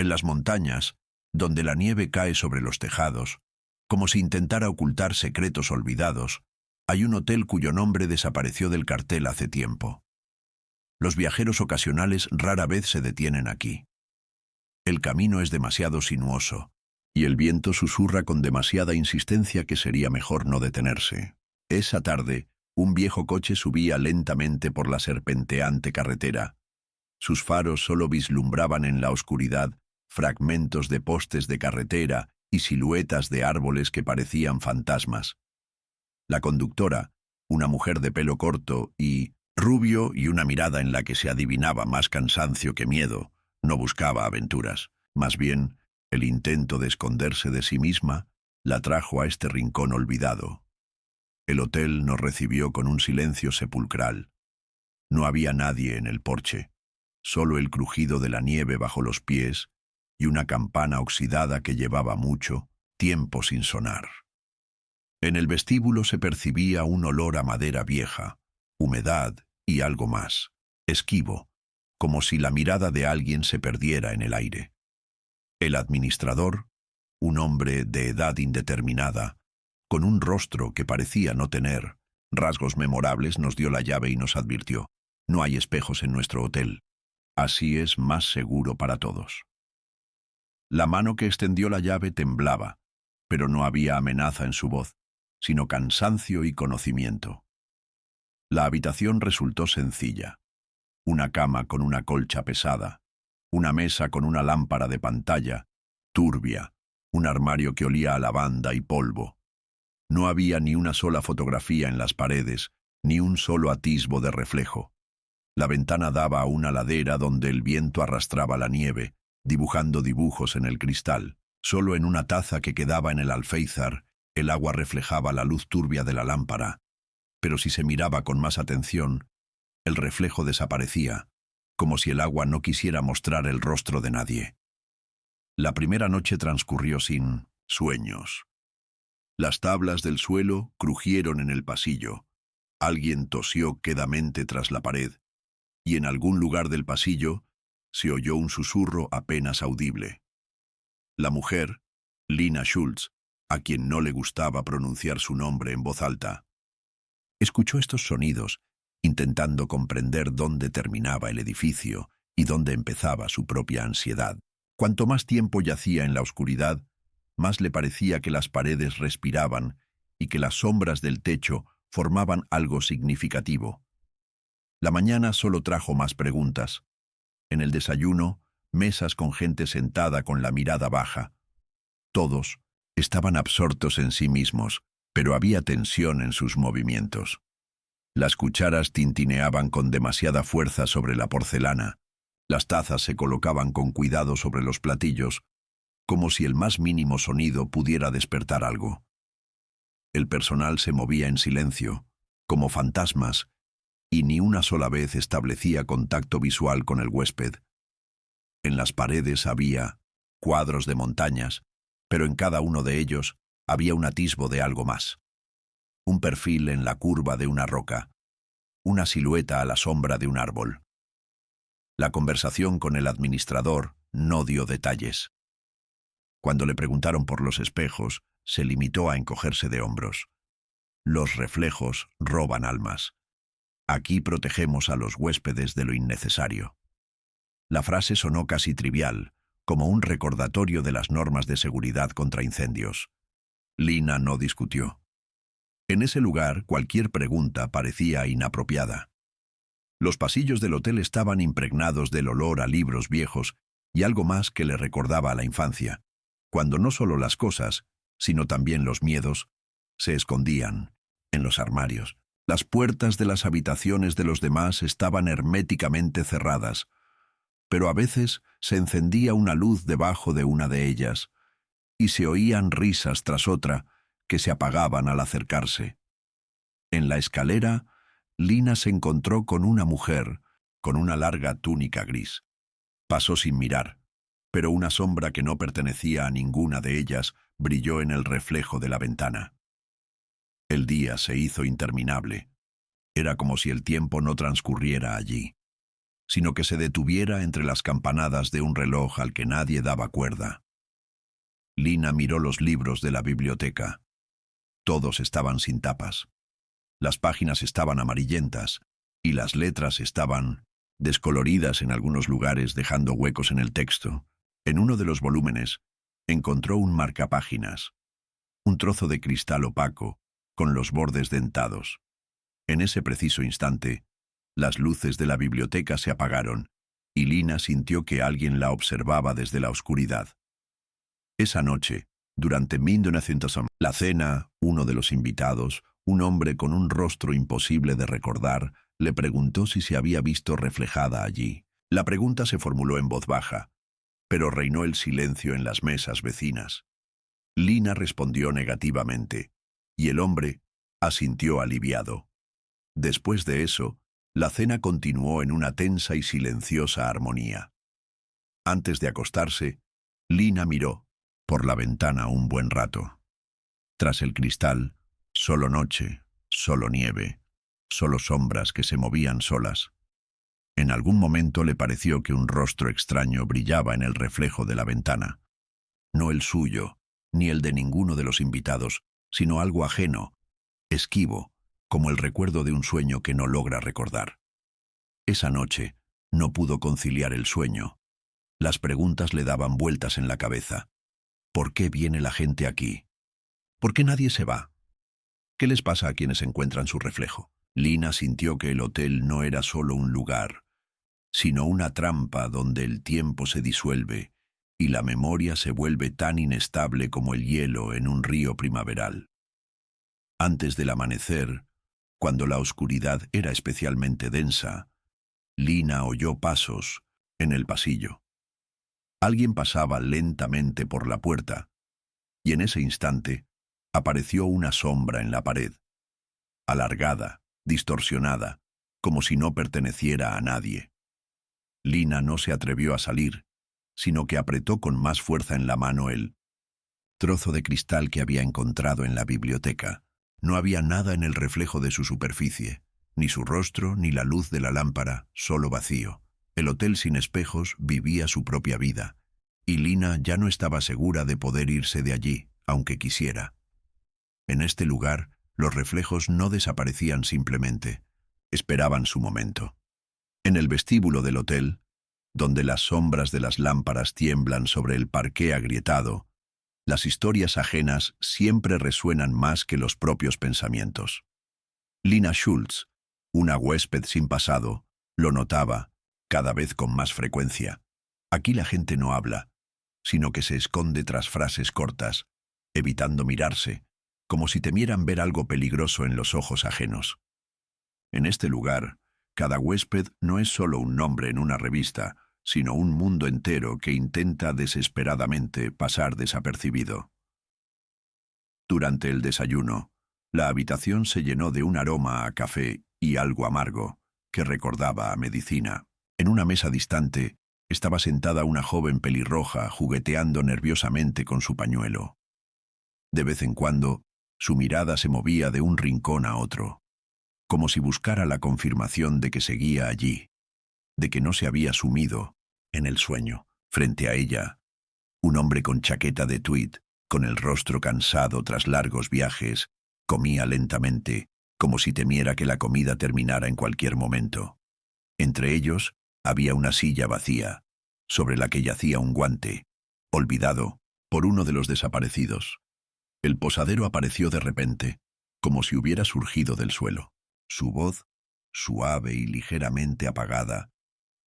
En las montañas, donde la nieve cae sobre los tejados, como si intentara ocultar secretos olvidados, hay un hotel cuyo nombre desapareció del cartel hace tiempo. Los viajeros ocasionales rara vez se detienen aquí. El camino es demasiado sinuoso, y el viento susurra con demasiada insistencia que sería mejor no detenerse. Esa tarde, un viejo coche subía lentamente por la serpenteante carretera. Sus faros solo vislumbraban en la oscuridad fragmentos de postes de carretera y siluetas de árboles que parecían fantasmas. La conductora, una mujer de pelo corto y rubio y una mirada en la que se adivinaba más cansancio que miedo, no buscaba aventuras. Más bien, el intento de esconderse de sí misma la trajo a este rincón olvidado. El hotel nos recibió con un silencio sepulcral. No había nadie en el porche, solo el crujido de la nieve bajo los pies y una campana oxidada que llevaba mucho tiempo sin sonar. En el vestíbulo se percibía un olor a madera vieja, humedad y algo más, esquivo, como si la mirada de alguien se perdiera en el aire. El administrador, un hombre de edad indeterminada, con un rostro que parecía no tener rasgos memorables, nos dio la llave y nos advirtió: no hay espejos en nuestro hotel. Así es más seguro para todos. La mano que extendió la llave temblaba, pero no había amenaza en su voz, sino cansancio y conocimiento. La habitación resultó sencilla. Una cama con una colcha pesada, una mesa con una lámpara de pantalla, turbia, un armario que olía a lavanda y polvo. No había ni una sola fotografía en las paredes, ni un solo atisbo de reflejo. La ventana daba a una ladera donde el viento arrastraba la nieve, dibujando dibujos en el cristal. Solo en una taza que quedaba en el alféizar, el agua reflejaba la luz turbia de la lámpara, pero si se miraba con más atención, el reflejo desaparecía, como si el agua no quisiera mostrar el rostro de nadie. La primera noche transcurrió sin sueños. Las tablas del suelo crujieron en el pasillo, alguien tosió quedamente tras la pared, y en algún lugar del pasillo se oyó un susurro apenas audible. La mujer, Lina Schultz, a quien no le gustaba pronunciar su nombre en voz alta, escuchó estos sonidos, intentando comprender dónde terminaba el edificio y dónde empezaba su propia ansiedad. Cuanto más tiempo yacía en la oscuridad, más le parecía que las paredes respiraban y que las sombras del techo formaban algo significativo. La mañana solo trajo más preguntas. En el desayuno, mesas con gente sentada con la mirada baja. Todos estaban absortos en sí mismos, pero había tensión en sus movimientos. Las cucharas tintineaban con demasiada fuerza sobre la porcelana. Las tazas se colocaban con cuidado sobre los platillos, como si el más mínimo sonido pudiera despertar algo. El personal se movía en silencio, como fantasmas, y ni una sola vez establecía contacto visual con el huésped. En las paredes había cuadros de montañas, pero en cada uno de ellos había un atisbo de algo más. Un perfil en la curva de una roca, una silueta a la sombra de un árbol. La conversación con el administrador no dio detalles. Cuando le preguntaron por los espejos, se limitó a encogerse de hombros. Los reflejos roban almas. Aquí protegemos a los huéspedes de lo innecesario. La frase sonó casi trivial, como un recordatorio de las normas de seguridad contra incendios. Lina no discutió. En ese lugar, cualquier pregunta parecía inapropiada. Los pasillos del hotel estaban impregnados del olor a libros viejos y algo más que le recordaba a la infancia, cuando no solo las cosas, sino también los miedos, se escondían en los armarios. Las puertas de las habitaciones de los demás estaban herméticamente cerradas, pero a veces se encendía una luz debajo de una de ellas, y se oían risas tras otra que se apagaban al acercarse. En la escalera, Lina se encontró con una mujer con una larga túnica gris. Pasó sin mirar, pero una sombra que no pertenecía a ninguna de ellas brilló en el reflejo de la ventana. El día se hizo interminable. Era como si el tiempo no transcurriera allí. sino que se detuviera entre las campanadas de un reloj al que nadie daba cuerda. Lina miró los libros de la biblioteca. Todos estaban sin tapas. Las páginas estaban amarillentas y las letras estaban descoloridas en algunos lugares, dejando huecos en el texto. En uno de los volúmenes encontró un marcapáginas, un trozo de cristal opaco con los bordes dentados. En ese preciso instante, las luces de la biblioteca se apagaron y Lina sintió que alguien la observaba desde la oscuridad. Esa noche, durante 1900, la cena, uno de los invitados, un hombre con un rostro imposible de recordar, le preguntó si se había visto reflejada allí. La pregunta se formuló en voz baja, pero reinó el silencio en las mesas vecinas. Lina respondió negativamente, y el hombre asintió aliviado. Después de eso, la cena continuó en una tensa y silenciosa armonía. Antes de acostarse, Lina miró por la ventana un buen rato. Tras el cristal, solo noche, solo nieve, solo sombras que se movían solas. En algún momento le pareció que un rostro extraño brillaba en el reflejo de la ventana. No el suyo, ni el de ninguno de los invitados, sino algo ajeno, esquivo, como el recuerdo de un sueño que no logra recordar. Esa noche no pudo conciliar el sueño. Las preguntas le daban vueltas en la cabeza. ¿Por qué viene la gente aquí? ¿Por qué nadie se va? ¿Qué les pasa a quienes encuentran su reflejo? Lina sintió que el hotel no era solo un lugar, sino una trampa donde el tiempo se disuelve y la memoria se vuelve tan inestable como el hielo en un río primaveral. Antes del amanecer, cuando la oscuridad era especialmente densa, Lina oyó pasos en el pasillo. Alguien pasaba lentamente por la puerta, y en ese instante apareció una sombra en la pared, alargada, distorsionada, como si no perteneciera a nadie. Lina no se atrevió a salir, sino que apretó con más fuerza en la mano el trozo de cristal que había encontrado en la biblioteca. No había nada en el reflejo de su superficie, ni su rostro, ni la luz de la lámpara, solo vacío. El hotel sin espejos vivía su propia vida, y Lina ya no estaba segura de poder irse de allí, aunque quisiera. En este lugar, los reflejos no desaparecían simplemente, esperaban su momento. En el vestíbulo del hotel, donde las sombras de las lámparas tiemblan sobre el parqué agrietado, las historias ajenas siempre resuenan más que los propios pensamientos. Lina Schultz, una huésped sin pasado, lo notaba, cada vez con más frecuencia. Aquí la gente no habla, sino que se esconde tras frases cortas, evitando mirarse, como si temieran ver algo peligroso en los ojos ajenos. En este lugar, cada huésped no es solo un nombre en una revista, sino un mundo entero que intenta desesperadamente pasar desapercibido. Durante el desayuno, la habitación se llenó de un aroma a café y algo amargo, que recordaba a medicina. En una mesa distante, estaba sentada una joven pelirroja jugueteando nerviosamente con su pañuelo. De vez en cuando, su mirada se movía de un rincón a otro, como si buscara la confirmación de que seguía allí, de que no se había sumido en el sueño. Frente a ella, un hombre con chaqueta de tweed, con el rostro cansado tras largos viajes, comía lentamente, como si temiera que la comida terminara en cualquier momento. Entre ellos, había una silla vacía, sobre la que yacía un guante, olvidado por uno de los desaparecidos. El posadero apareció de repente, como si hubiera surgido del suelo. Su voz, suave y ligeramente apagada,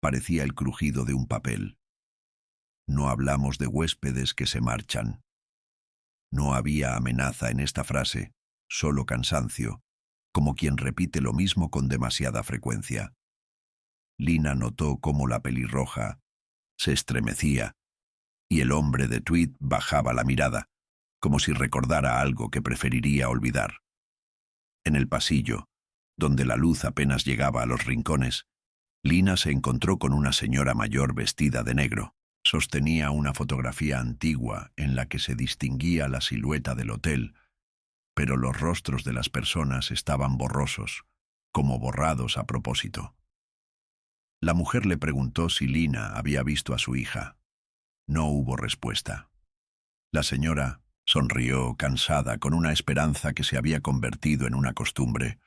parecía el crujido de un papel. No hablamos de huéspedes que se marchan. No había amenaza en esta frase, solo cansancio, como quien repite lo mismo con demasiada frecuencia. Lina notó cómo la pelirroja se estremecía y el hombre de tweed bajaba la mirada, como si recordara algo que preferiría olvidar. En el pasillo, donde la luz apenas llegaba a los rincones, Lina se encontró con una señora mayor vestida de negro. Sostenía una fotografía antigua en la que se distinguía la silueta del hotel, pero los rostros de las personas estaban borrosos, como borrados a propósito. La mujer le preguntó si Lina había visto a su hija. No hubo respuesta. La señora sonrió, cansada, con una esperanza que se había convertido en una costumbre.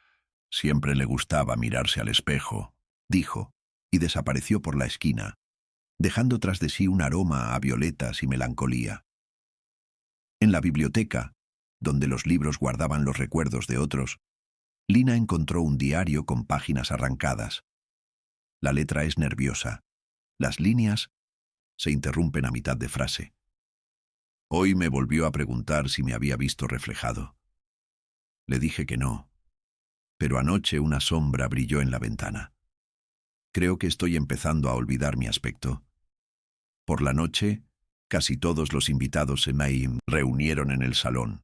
Siempre le gustaba mirarse al espejo, dijo, y desapareció por la esquina, dejando tras de sí un aroma a violetas y melancolía. En la biblioteca, donde los libros guardaban los recuerdos de otros, Lina encontró un diario con páginas arrancadas. La letra es nerviosa. Las líneas se interrumpen a mitad de frase. Hoy me volvió a preguntar si me había visto reflejado. Le dije que no, pero anoche una sombra brilló en la ventana. Creo que estoy empezando a olvidar mi aspecto. Por la noche, casi todos los invitados se me reunieron en el salón.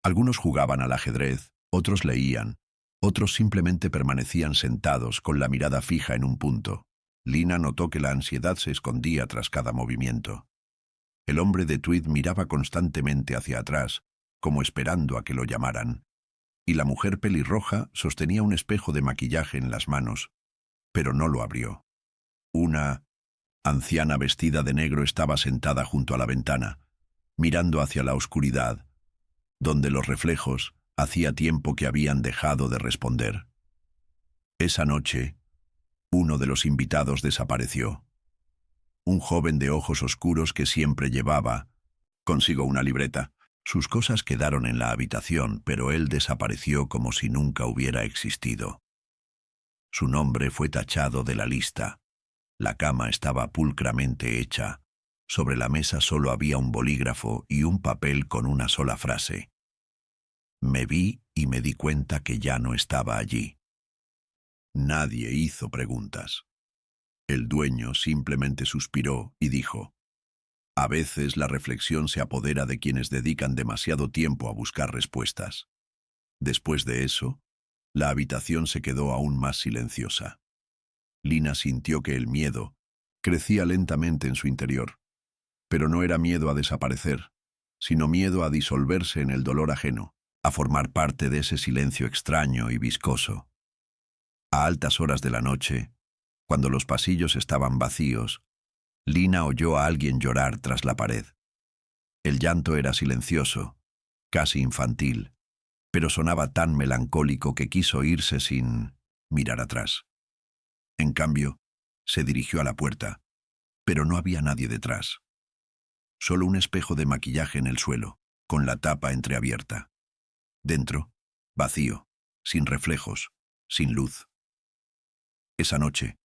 Algunos jugaban al ajedrez, otros leían, otros simplemente permanecían sentados con la mirada fija en un punto. Lina notó que la ansiedad se escondía tras cada movimiento. El hombre de tweed miraba constantemente hacia atrás, como esperando a que lo llamaran, y la mujer pelirroja sostenía un espejo de maquillaje en las manos, pero no lo abrió. Una anciana vestida de negro estaba sentada junto a la ventana, mirando hacia la oscuridad, donde los reflejos hacía tiempo que habían dejado de responder. Esa noche, uno de los invitados desapareció. Un joven de ojos oscuros que siempre llevaba consigo una libreta. Sus cosas quedaron en la habitación, pero él desapareció como si nunca hubiera existido. Su nombre fue tachado de la lista. La cama estaba pulcramente hecha. Sobre la mesa solo había un bolígrafo y un papel con una sola frase. Me vi y me di cuenta que ya no estaba allí. Nadie hizo preguntas. El dueño simplemente suspiró y dijo, a veces la reflexión se apodera de quienes dedican demasiado tiempo a buscar respuestas. Después de eso, la habitación se quedó aún más silenciosa. Lina sintió que el miedo crecía lentamente en su interior, pero no era miedo a desaparecer, sino miedo a disolverse en el dolor ajeno, a formar parte de ese silencio extraño y viscoso. A altas horas de la noche, cuando los pasillos estaban vacíos, Lina oyó a alguien llorar tras la pared. El llanto era silencioso, casi infantil, pero sonaba tan melancólico que quiso irse sin mirar atrás. En cambio, se dirigió a la puerta, pero no había nadie detrás. Solo un espejo de maquillaje en el suelo, con la tapa entreabierta. Dentro, vacío, sin reflejos, sin luz. Esa noche,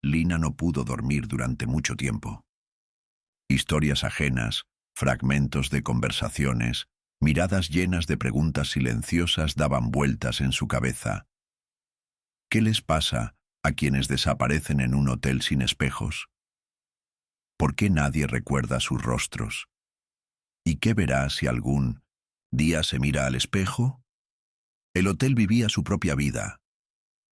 Lina no pudo dormir durante mucho tiempo. Historias ajenas, fragmentos de conversaciones, miradas llenas de preguntas silenciosas daban vueltas en su cabeza. ¿Qué les pasa a quienes desaparecen en un hotel sin espejos? ¿Por qué nadie recuerda sus rostros? ¿Y qué verá si algún día se mira al espejo? El hotel vivía su propia vida,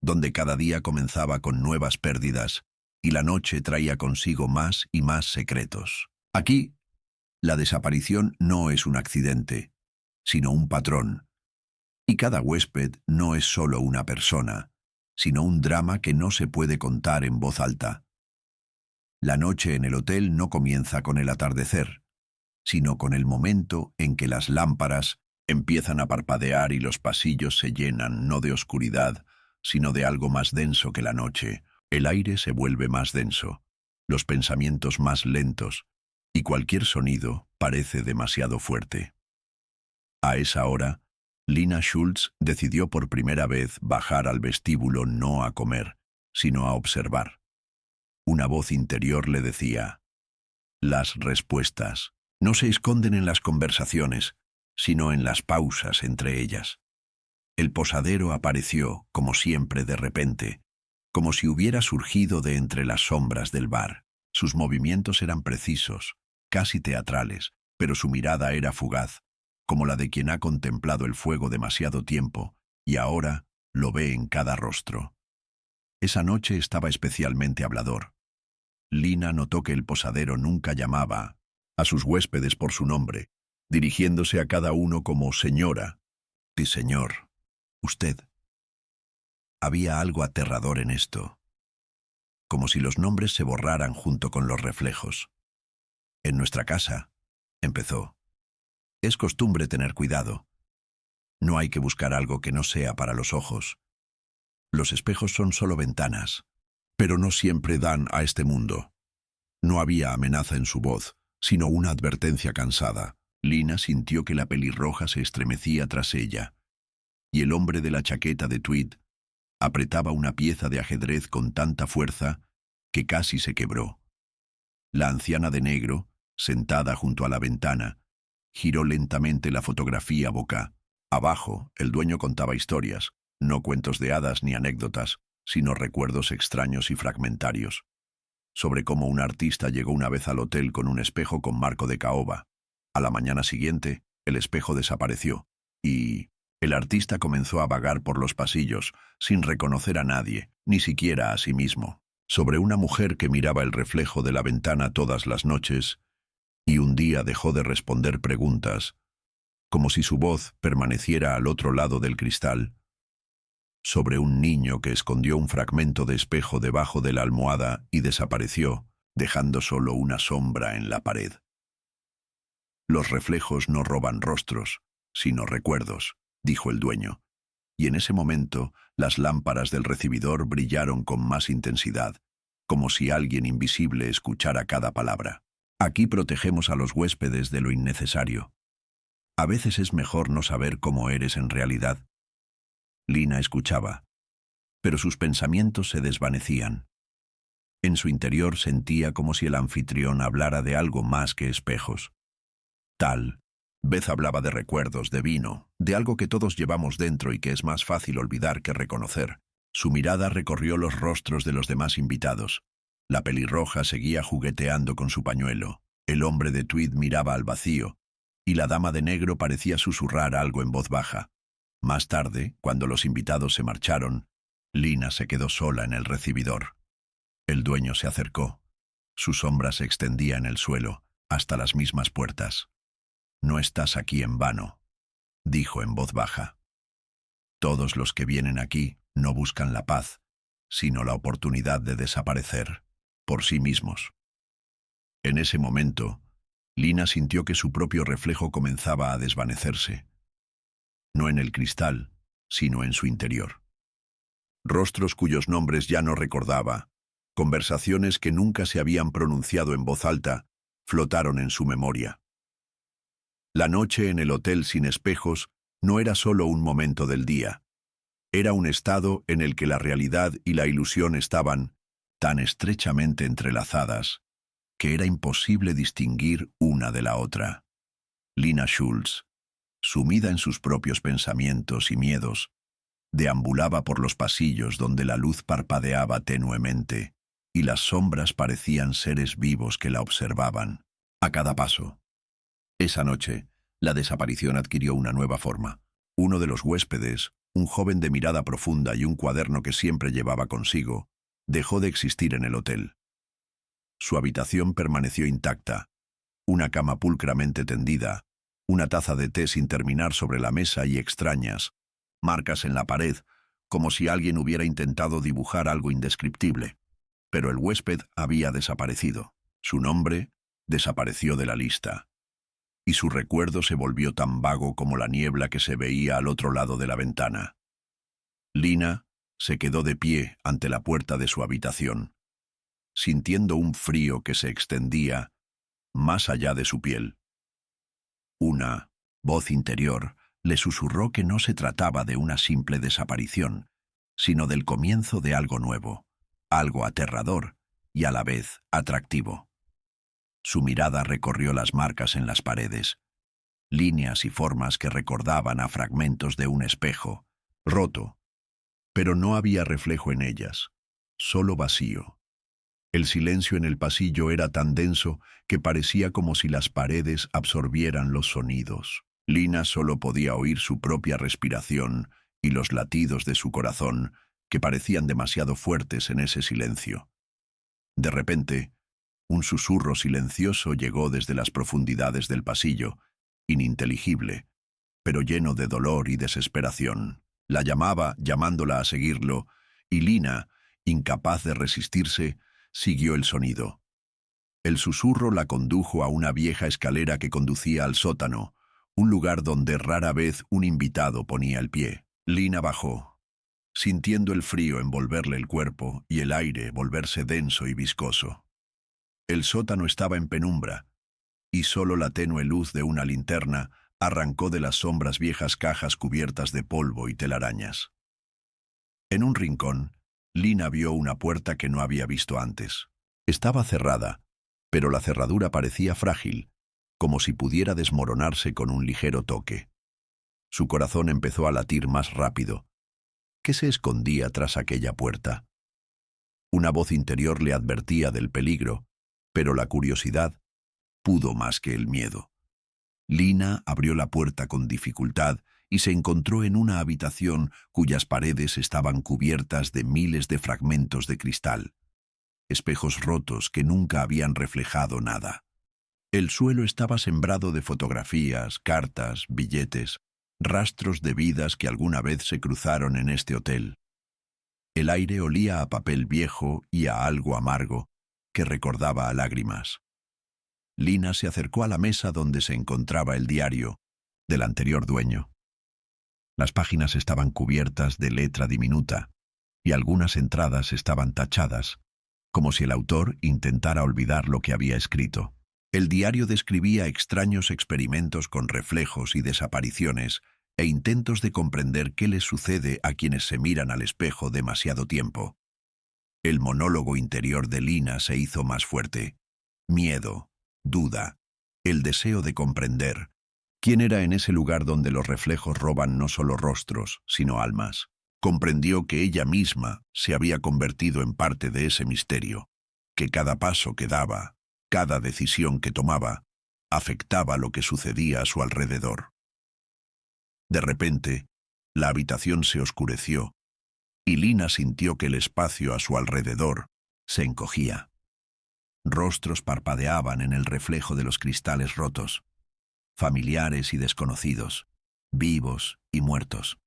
donde cada día comenzaba con nuevas pérdidas y la noche traía consigo más y más secretos. Aquí, la desaparición no es un accidente, sino un patrón. Y cada huésped no es solo una persona, sino un drama que no se puede contar en voz alta. La noche en el hotel no comienza con el atardecer, sino con el momento en que las lámparas empiezan a parpadear y los pasillos se llenan no de oscuridad, sino de algo más denso que la noche. El aire se vuelve más denso, los pensamientos más lentos, y cualquier sonido parece demasiado fuerte. A esa hora, Lina Schultz decidió por primera vez bajar al vestíbulo no a comer, sino a observar. Una voz interior le decía, las respuestas no se esconden en las conversaciones, sino en las pausas entre ellas. El posadero apareció, como siempre, de repente, como si hubiera surgido de entre las sombras del bar. Sus movimientos eran precisos, casi teatrales, pero su mirada era fugaz, como la de quien ha contemplado el fuego demasiado tiempo y ahora lo ve en cada rostro. Esa noche estaba especialmente hablador. Lina notó que el posadero nunca llamaba a sus huéspedes por su nombre, dirigiéndose a cada uno como señora. Sí, señor. Usted. Había algo aterrador en esto. como si los nombres se borraran junto con los reflejos. «En nuestra casa», empezó, «es costumbre tener cuidado. No hay que buscar algo que no sea para los ojos. Los espejos son solo ventanas, pero no siempre dan a este mundo». No había amenaza en su voz, sino una advertencia cansada. Lina sintió que la pelirroja se estremecía tras ella, y el hombre de la chaqueta de tweed apretaba una pieza de ajedrez con tanta fuerza que casi se quebró. La anciana de negro, sentada junto a la ventana, giró lentamente la fotografía boca abajo. El dueño contaba historias, no cuentos de hadas ni anécdotas, sino recuerdos extraños y fragmentarios, sobre cómo un artista llegó una vez al hotel con un espejo con marco de caoba. A la mañana siguiente, el espejo desapareció, y el artista comenzó a vagar por los pasillos, sin reconocer a nadie, ni siquiera a sí mismo. Sobre una mujer que miraba el reflejo de la ventana todas las noches, y un día dejó de responder preguntas, como si su voz permaneciera al otro lado del cristal. Sobre un niño que escondió un fragmento de espejo debajo de la almohada y desapareció, dejando solo una sombra en la pared. «Los reflejos no roban rostros, sino recuerdos», dijo el dueño, y en ese momento las lámparas del recibidor brillaron con más intensidad, como si alguien invisible escuchara cada palabra. «Aquí protegemos a los huéspedes de lo innecesario. A veces es mejor no saber cómo eres en realidad». Lina escuchaba, pero sus pensamientos se desvanecían. En su interior sentía como si el anfitrión hablara de algo más que espejos. Tal vez hablaba de recuerdos, de vino, de algo que todos llevamos dentro y que es más fácil olvidar que reconocer. Su mirada recorrió los rostros de los demás invitados. La pelirroja seguía jugueteando con su pañuelo, el hombre de tweed miraba al vacío, y la dama de negro parecía susurrar algo en voz baja. Más tarde, cuando los invitados se marcharon, Lina se quedó sola en el recibidor. El dueño se acercó. Su sombra se extendía en el suelo, hasta las mismas puertas. «No estás aquí en vano», dijo en voz baja. «Todos los que vienen aquí no buscan la paz, sino la oportunidad de desaparecer por sí mismos». En ese momento, Lina sintió que su propio reflejo comenzaba a desvanecerse. No en el cristal, sino en su interior. Rostros cuyos nombres ya no recordaba, conversaciones que nunca se habían pronunciado en voz alta, flotaron en su memoria. La noche en el hotel sin espejos no era solo un momento del día. Era un estado en el que la realidad y la ilusión estaban tan estrechamente entrelazadas que era imposible distinguir una de la otra. Lina Schultz, sumida en sus propios pensamientos y miedos, deambulaba por los pasillos donde la luz parpadeaba tenuemente y las sombras parecían seres vivos que la observaban a cada paso. Esa noche, la desaparición adquirió una nueva forma. Uno de los huéspedes, un joven de mirada profunda y un cuaderno que siempre llevaba consigo, dejó de existir en el hotel. Su habitación permaneció intacta, una cama pulcramente tendida, una taza de té sin terminar sobre la mesa y extrañas marcas en la pared, como si alguien hubiera intentado dibujar algo indescriptible. Pero el huésped había desaparecido. Su nombre desapareció de la lista, y su recuerdo se volvió tan vago como la niebla que se veía al otro lado de la ventana. Lina se quedó de pie ante la puerta de su habitación, sintiendo un frío que se extendía más allá de su piel. Una voz interior le susurró que no se trataba de una simple desaparición, sino del comienzo de algo nuevo, algo aterrador y a la vez atractivo. Su mirada recorrió las marcas en las paredes, líneas y formas que recordaban a fragmentos de un espejo, roto, pero no había reflejo en ellas, solo vacío. El silencio en el pasillo era tan denso que parecía como si las paredes absorbieran los sonidos. Lina solo podía oír su propia respiración y los latidos de su corazón, que parecían demasiado fuertes en ese silencio. De repente, un susurro silencioso llegó desde las profundidades del pasillo, ininteligible, pero lleno de dolor y desesperación. La llamaba, llamándola a seguirlo, y Lina, incapaz de resistirse, siguió el sonido. El susurro la condujo a una vieja escalera que conducía al sótano, un lugar donde rara vez un invitado ponía el pie. Lina bajó, sintiendo el frío envolverle el cuerpo y el aire volverse denso y viscoso. El sótano estaba en penumbra, y solo la tenue luz de una linterna arrancó de las sombras viejas cajas cubiertas de polvo y telarañas. En un rincón, Lina vio una puerta que no había visto antes. Estaba cerrada, pero la cerradura parecía frágil, como si pudiera desmoronarse con un ligero toque. Su corazón empezó a latir más rápido. ¿Qué se escondía tras aquella puerta? Una voz interior le advertía del peligro, pero la curiosidad pudo más que el miedo. Lina abrió la puerta con dificultad y se encontró en una habitación cuyas paredes estaban cubiertas de miles de fragmentos de cristal, espejos rotos que nunca habían reflejado nada. El suelo estaba sembrado de fotografías, cartas, billetes, rastros de vidas que alguna vez se cruzaron en este hotel. El aire olía a papel viejo y a algo amargo que recordaba a lágrimas. Lina se acercó a la mesa donde se encontraba el diario del anterior dueño. Las páginas estaban cubiertas de letra diminuta y algunas entradas estaban tachadas, como si el autor intentara olvidar lo que había escrito. El diario describía extraños experimentos con reflejos y desapariciones e intentos de comprender qué les sucede a quienes se miran al espejo demasiado tiempo. El monólogo interior de Lina se hizo más fuerte. Miedo, duda, el deseo de comprender. ¿Quién era en ese lugar donde los reflejos roban no solo rostros, sino almas? Comprendió que ella misma se había convertido en parte de ese misterio, que cada paso que daba, cada decisión que tomaba, afectaba lo que sucedía a su alrededor. De repente, la habitación se oscureció, y Lina sintió que el espacio a su alrededor se encogía. Rostros parpadeaban en el reflejo de los cristales rotos, familiares y desconocidos, vivos y muertos.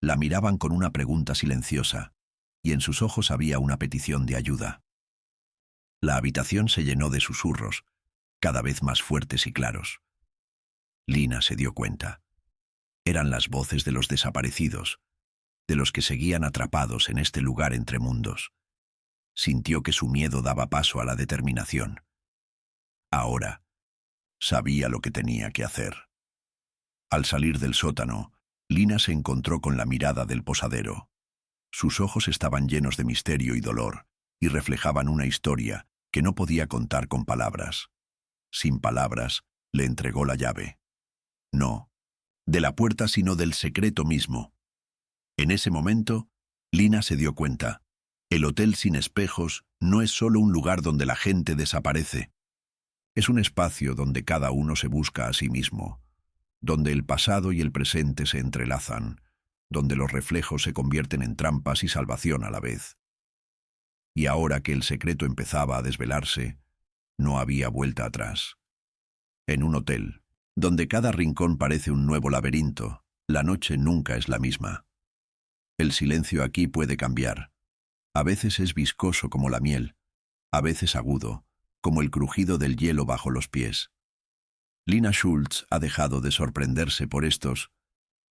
La miraban con una pregunta silenciosa, y en sus ojos había una petición de ayuda. La habitación se llenó de susurros, cada vez más fuertes y claros. Lina se dio cuenta. Eran las voces de los desaparecidos, de los que seguían atrapados en este lugar entre mundos. Sintió que su miedo daba paso a la determinación. Ahora, sabía lo que tenía que hacer. Al salir del sótano, Lina se encontró con la mirada del posadero. Sus ojos estaban llenos de misterio y dolor, y reflejaban una historia que no podía contar con palabras. Sin palabras, le entregó la llave. No de la puerta, sino del secreto mismo. En ese momento, Lina se dio cuenta. El hotel sin espejos no es solo un lugar donde la gente desaparece. Es un espacio donde cada uno se busca a sí mismo, donde el pasado y el presente se entrelazan, donde los reflejos se convierten en trampas y salvación a la vez. Y ahora que el secreto empezaba a desvelarse, no había vuelta atrás. En un hotel, donde cada rincón parece un nuevo laberinto, la noche nunca es la misma. El silencio aquí puede cambiar. A veces es viscoso como la miel, a veces agudo, como el crujido del hielo bajo los pies. Lina Schultz ha dejado de sorprenderse por estos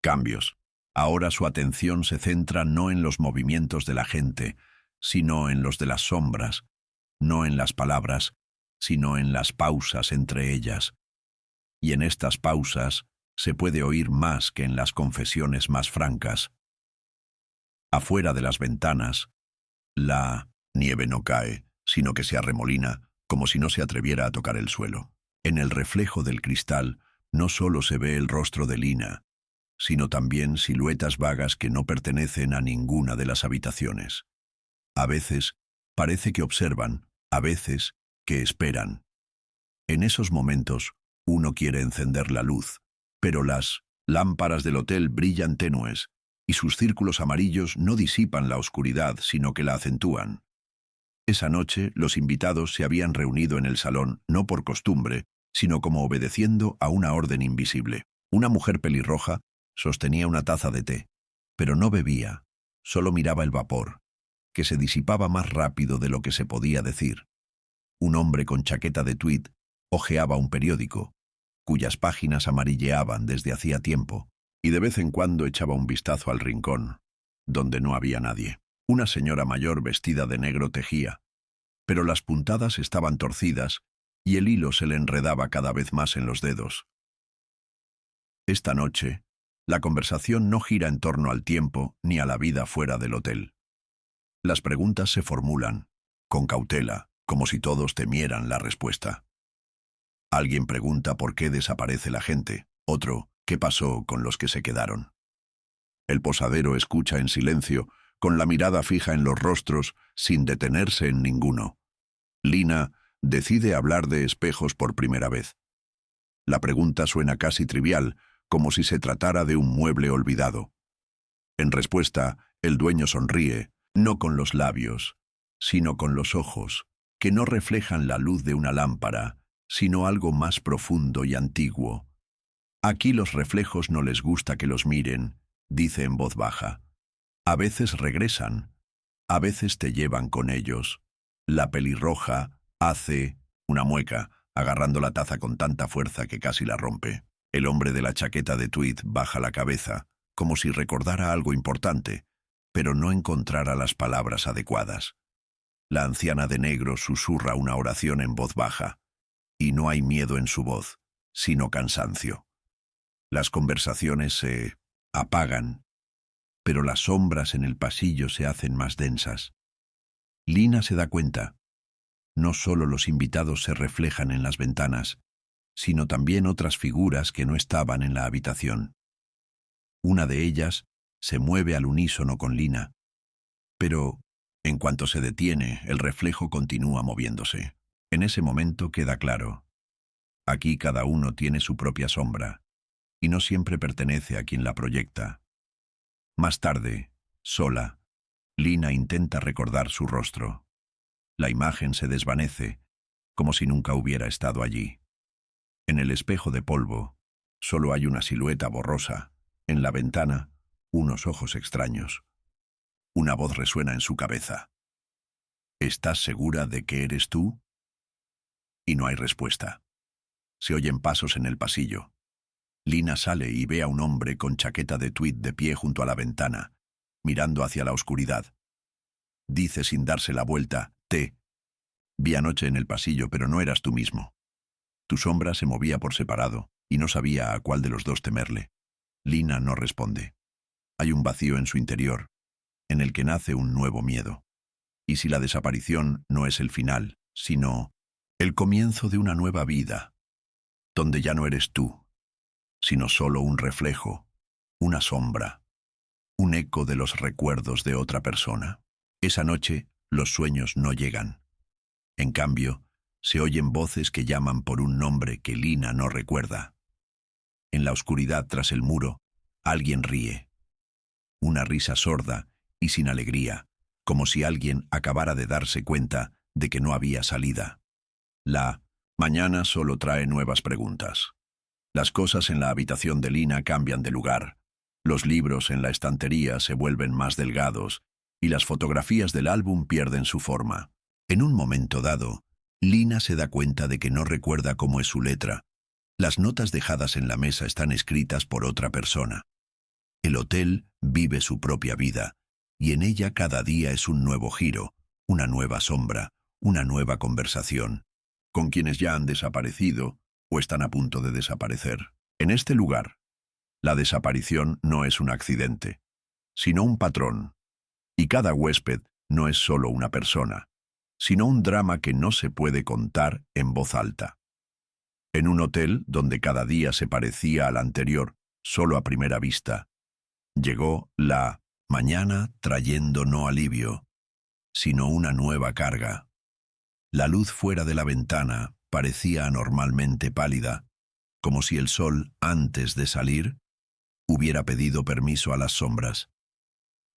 cambios. Ahora su atención se centra no en los movimientos de la gente, sino en los de las sombras, no en las palabras, sino en las pausas entre ellas. Y en estas pausas se puede oír más que en las confesiones más francas. Afuera de las ventanas, la nieve no cae, sino que se arremolina, como si no se atreviera a tocar el suelo. En el reflejo del cristal no solo se ve el rostro de Lina, sino también siluetas vagas que no pertenecen a ninguna de las habitaciones. A veces parece que observan, a veces que esperan. En esos momentos, uno quiere encender la luz, pero las lámparas del hotel brillan tenues, y sus círculos amarillos no disipan la oscuridad, sino que la acentúan. Esa noche, los invitados se habían reunido en el salón, no por costumbre, sino como obedeciendo a una orden invisible. Una mujer pelirroja sostenía una taza de té, pero no bebía, solo miraba el vapor, que se disipaba más rápido de lo que se podía decir. Un hombre con chaqueta de tweed hojeaba un periódico, cuyas páginas amarilleaban desde hacía tiempo, y de vez en cuando echaba un vistazo al rincón, donde no había nadie. Una señora mayor vestida de negro tejía, pero las puntadas estaban torcidas y el hilo se le enredaba cada vez más en los dedos. Esta noche, la conversación no gira en torno al tiempo ni a la vida fuera del hotel. Las preguntas se formulan, con cautela, como si todos temieran la respuesta. Alguien pregunta por qué desaparece la gente, otro, ¿qué pasó con los que se quedaron? El posadero escucha en silencio, con la mirada fija en los rostros, sin detenerse en ninguno. Lina decide hablar de espejos por primera vez. La pregunta suena casi trivial, como si se tratara de un mueble olvidado. En respuesta, el dueño sonríe, no con los labios, sino con los ojos, que no reflejan la luz de una lámpara, sino algo más profundo y antiguo. Aquí los reflejos no les gusta que los miren, dice en voz baja. A veces regresan, a veces te llevan con ellos. La pelirroja hace una mueca, agarrando la taza con tanta fuerza que casi la rompe. El hombre de la chaqueta de tweed baja la cabeza, como si recordara algo importante, pero no encontrara las palabras adecuadas. La anciana de negro susurra una oración en voz baja, y no hay miedo en su voz, sino cansancio. Las conversaciones se apagan, pero las sombras en el pasillo se hacen más densas. Lina se da cuenta. No solo los invitados se reflejan en las ventanas, sino también otras figuras que no estaban en la habitación. Una de ellas se mueve al unísono con Lina, pero en cuanto se detiene, el reflejo continúa moviéndose. En ese momento queda claro. Aquí cada uno tiene su propia sombra, y no siempre pertenece a quien la proyecta. Más tarde, sola, Lina intenta recordar su rostro. La imagen se desvanece, como si nunca hubiera estado allí. En el espejo de polvo, solo hay una silueta borrosa. En la ventana, unos ojos extraños. Una voz resuena en su cabeza. ¿Estás segura de que eres tú? Y no hay respuesta. Se oyen pasos en el pasillo. Lina sale y ve a un hombre con chaqueta de tweed de pie junto a la ventana, mirando hacia la oscuridad. Dice sin darse la vuelta, «Te vi anoche en el pasillo, pero no eras tú mismo». Tu sombra se movía por separado, y no sabía a cuál de los dos temerle. Lina no responde. Hay un vacío en su interior, en el que nace un nuevo miedo. Y si la desaparición no es el final, sino el comienzo de una nueva vida, donde ya no eres tú, sino solo un reflejo, una sombra, un eco de los recuerdos de otra persona. Esa noche, los sueños no llegan. En cambio, se oyen voces que llaman por un nombre que Lina no recuerda. En la oscuridad tras el muro, alguien ríe. Una risa sorda y sin alegría, como si alguien acabara de darse cuenta de que no había salida. La mañana solo trae nuevas preguntas. Las cosas en la habitación de Lina cambian de lugar. Los libros en la estantería se vuelven más delgados y las fotografías del álbum pierden su forma. En un momento dado, Lina se da cuenta de que no recuerda cómo es su letra. Las notas dejadas en la mesa están escritas por otra persona. El hotel vive su propia vida, y en ella cada día es un nuevo giro, una nueva sombra, una nueva conversación, con quienes ya han desaparecido o están a punto de desaparecer. En este lugar, la desaparición no es un accidente, sino un patrón, y cada huésped no es solo una persona, sino un drama que no se puede contar en voz alta. En un hotel donde cada día se parecía al anterior, solo a primera vista, llegó la mañana trayendo no alivio, sino una nueva carga. La luz fuera de la ventana parecía anormalmente pálida, como si el sol, antes de salir, hubiera pedido permiso a las sombras.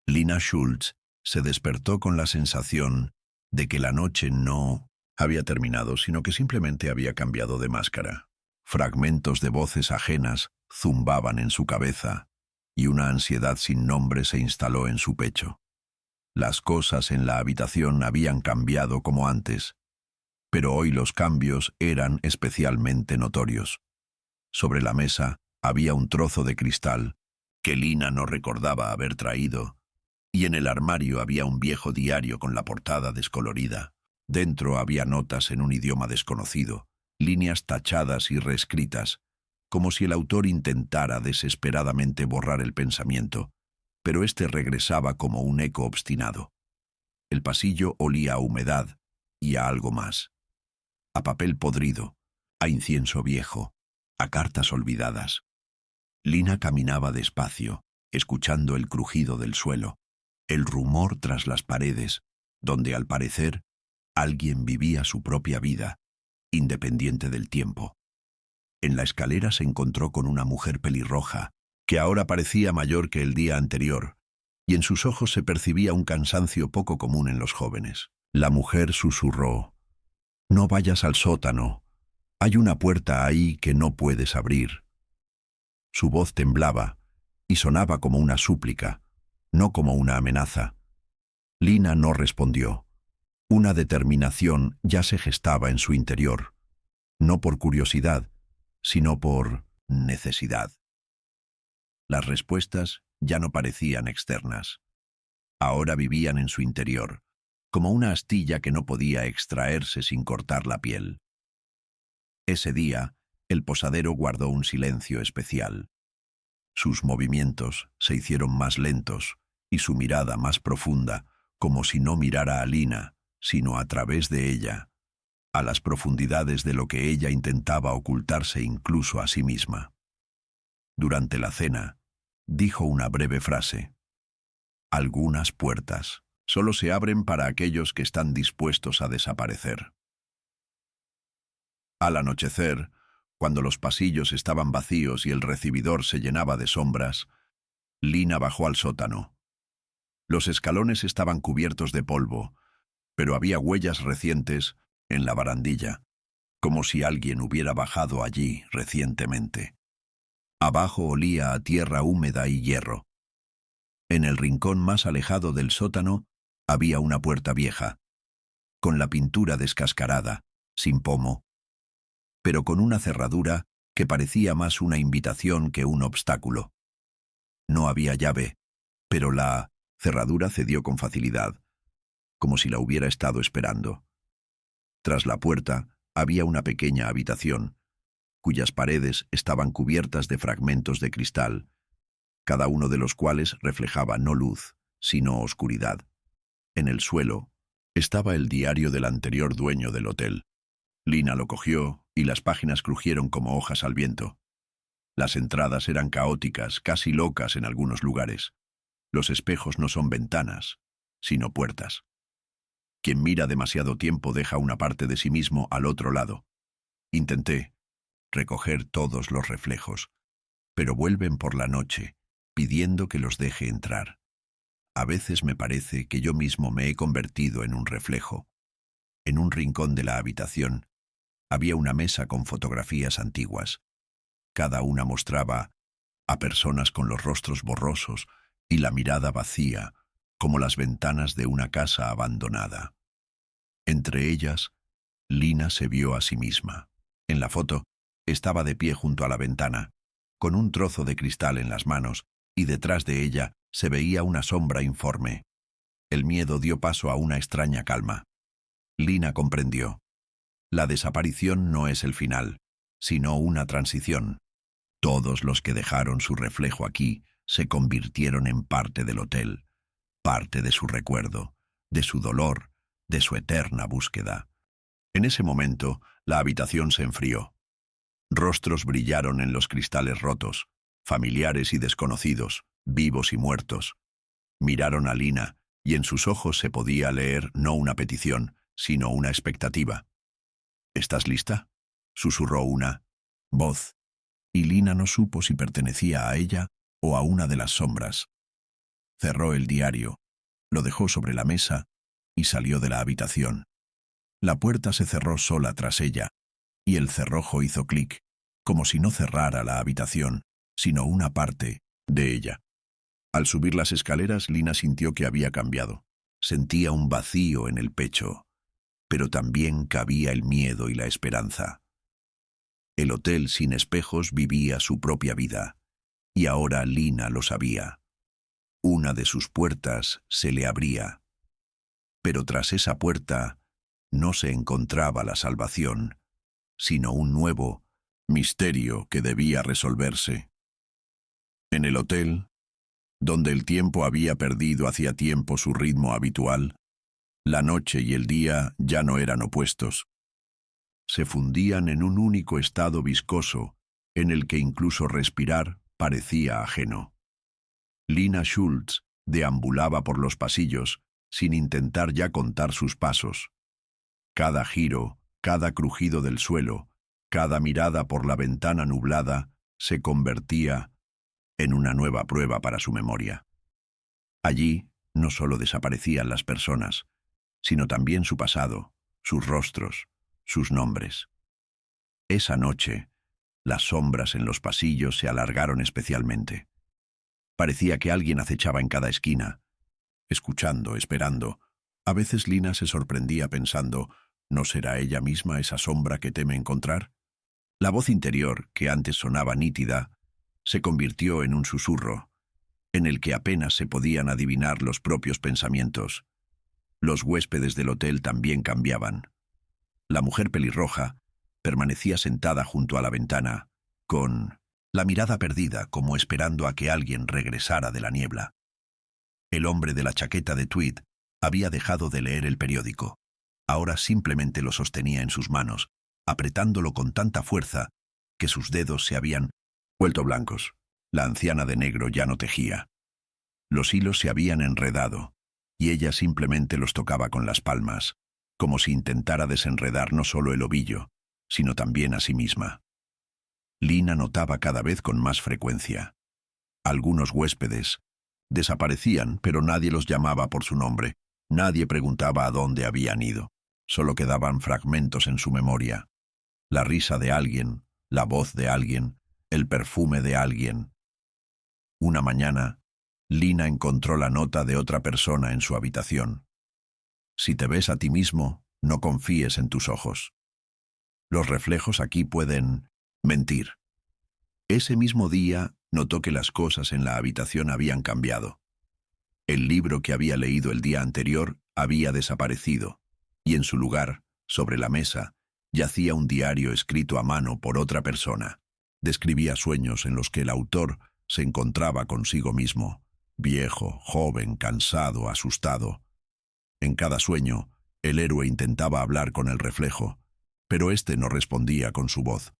Lina Schultz se despertó con la sensación de que la noche no había terminado, sino que simplemente había cambiado de máscara. Fragmentos de voces ajenas zumbaban en su cabeza, y una ansiedad sin nombre se instaló en su pecho. Las cosas en la habitación habían cambiado como antes, pero hoy los cambios eran especialmente notorios. Sobre la mesa había un trozo de cristal que Lina no recordaba haber traído, y en el armario había un viejo diario con la portada descolorida. Dentro había notas en un idioma desconocido, líneas tachadas y reescritas, como si el autor intentara desesperadamente borrar el pensamiento, pero éste regresaba como un eco obstinado. El pasillo olía a humedad y a algo más, a papel podrido, a incienso viejo, a cartas olvidadas. Lina caminaba despacio, escuchando el crujido del suelo, el rumor tras las paredes, donde al parecer alguien vivía su propia vida, independiente del tiempo. En la escalera se encontró con una mujer pelirroja, que ahora parecía mayor que el día anterior, y en sus ojos se percibía un cansancio poco común en los jóvenes. La mujer susurró: «No vayas al sótano. Hay una puerta ahí que no puedes abrir». Su voz temblaba y sonaba como una súplica, no como una amenaza. Lina no respondió. Una determinación ya se gestaba en su interior, no por curiosidad, sino por necesidad. Las respuestas ya no parecían externas. Ahora vivían en su interior, como una astilla que no podía extraerse sin cortar la piel. Ese día, el posadero guardó un silencio especial. Sus movimientos se hicieron más lentos y su mirada más profunda, como si no mirara a Lina, sino a través de ella, a las profundidades de lo que ella intentaba ocultarse incluso a sí misma. Durante la cena, dijo una breve frase: «Algunas puertas solo se abren para aquellos que están dispuestos a desaparecer». Al anochecer, cuando los pasillos estaban vacíos y el recibidor se llenaba de sombras, Lina bajó al sótano. Los escalones estaban cubiertos de polvo, pero había huellas recientes en la barandilla, como si alguien hubiera bajado allí recientemente. Abajo olía a tierra húmeda y hierro. En el rincón más alejado del sótano había una puerta vieja, con la pintura descascarada, sin pomo, pero con una cerradura que parecía más una invitación que un obstáculo. No había llave, pero la cerradura cedió con facilidad, como si la hubiera estado esperando. Tras la puerta había una pequeña habitación, cuyas paredes estaban cubiertas de fragmentos de cristal, cada uno de los cuales reflejaba no luz, sino oscuridad. En el suelo estaba el diario del anterior dueño del hotel. Lina lo cogió y las páginas crujieron como hojas al viento. Las entradas eran caóticas, casi locas en algunos lugares. Los espejos no son ventanas, sino puertas. Quien mira demasiado tiempo deja una parte de sí mismo al otro lado. Intenté recoger todos los reflejos, pero vuelven por la noche, pidiendo que los deje entrar. A veces me parece que yo mismo me he convertido en un reflejo. En un rincón de la habitación había una mesa con fotografías antiguas. Cada una mostraba a personas con los rostros borrosos y la mirada vacía, como las ventanas de una casa abandonada. Entre ellas, Lina se vio a sí misma. En la foto, estaba de pie junto a la ventana, con un trozo de cristal en las manos, y detrás de ella se veía una sombra informe. El miedo dio paso a una extraña calma. Lina comprendió. La desaparición no es el final, sino una transición. Todos los que dejaron su reflejo aquí se convirtieron en parte del hotel, parte de su recuerdo, de su dolor, de su eterna búsqueda. En ese momento, la habitación se enfrió. Rostros brillaron en los cristales rotos, familiares y desconocidos, vivos y muertos. Miraron a Lina, y en sus ojos se podía leer no una petición, sino una expectativa. «¿Estás lista?», susurró una voz, y Lina no supo si pertenecía a ella o a una de las sombras. Cerró el diario, lo dejó sobre la mesa y salió de la habitación. La puerta se cerró sola tras ella, y el cerrojo hizo clic, como si no cerrara la habitación, sino una parte de ella. Al subir las escaleras, Lina sintió que había cambiado. Sentía un vacío en el pecho, pero también cabía el miedo y la esperanza. El hotel sin espejos vivía su propia vida, y ahora Lina lo sabía. Una de sus puertas se le abría, pero tras esa puerta no se encontraba la salvación, sino un nuevo misterio que debía resolverse. En el hotel, donde el tiempo había perdido hacía tiempo su ritmo habitual, la noche y el día ya no eran opuestos. Se fundían en un único estado viscoso, en el que incluso respirar parecía ajeno. Lina Schultz deambulaba por los pasillos, sin intentar ya contar sus pasos. Cada giro, cada crujido del suelo, cada mirada por la ventana nublada, se convertía en una nueva prueba para su memoria. Allí no solo desaparecían las personas, sino también su pasado, sus rostros, sus nombres. Esa noche, las sombras en los pasillos se alargaron especialmente. Parecía que alguien acechaba en cada esquina, escuchando, esperando. A veces Lina se sorprendía pensando, ¿no será ella misma esa sombra que teme encontrar? La voz interior, que antes sonaba nítida, se convirtió en un susurro, en el que apenas se podían adivinar los propios pensamientos. Los huéspedes del hotel también cambiaban. La mujer pelirroja permanecía sentada junto a la ventana, con la mirada perdida como esperando a que alguien regresara de la niebla. El hombre de la chaqueta de tweed había dejado de leer el periódico. Ahora simplemente lo sostenía en sus manos, apretándolo con tanta fuerza que sus dedos se habían vuelto blancos. La anciana de negro ya no tejía. Los hilos se habían enredado, y ella simplemente los tocaba con las palmas, como si intentara desenredar no solo el ovillo, sino también a sí misma. Lina notaba cada vez con más frecuencia. Algunos huéspedes desaparecían, pero nadie los llamaba por su nombre. Nadie preguntaba a dónde habían ido. Solo quedaban fragmentos en su memoria. La risa de alguien, la voz de alguien, el perfume de alguien. Una mañana, Lina encontró la nota de otra persona en su habitación. Si te ves a ti mismo, no confíes en tus ojos. Los reflejos aquí pueden mentir. Ese mismo día notó que las cosas en la habitación habían cambiado. El libro que había leído el día anterior había desaparecido, y en su lugar, sobre la mesa, yacía un diario escrito a mano por otra persona. Describía sueños en los que el autor se encontraba consigo mismo, viejo, joven, cansado, asustado. En cada sueño, el héroe intentaba hablar con el reflejo, pero éste no respondía con su voz.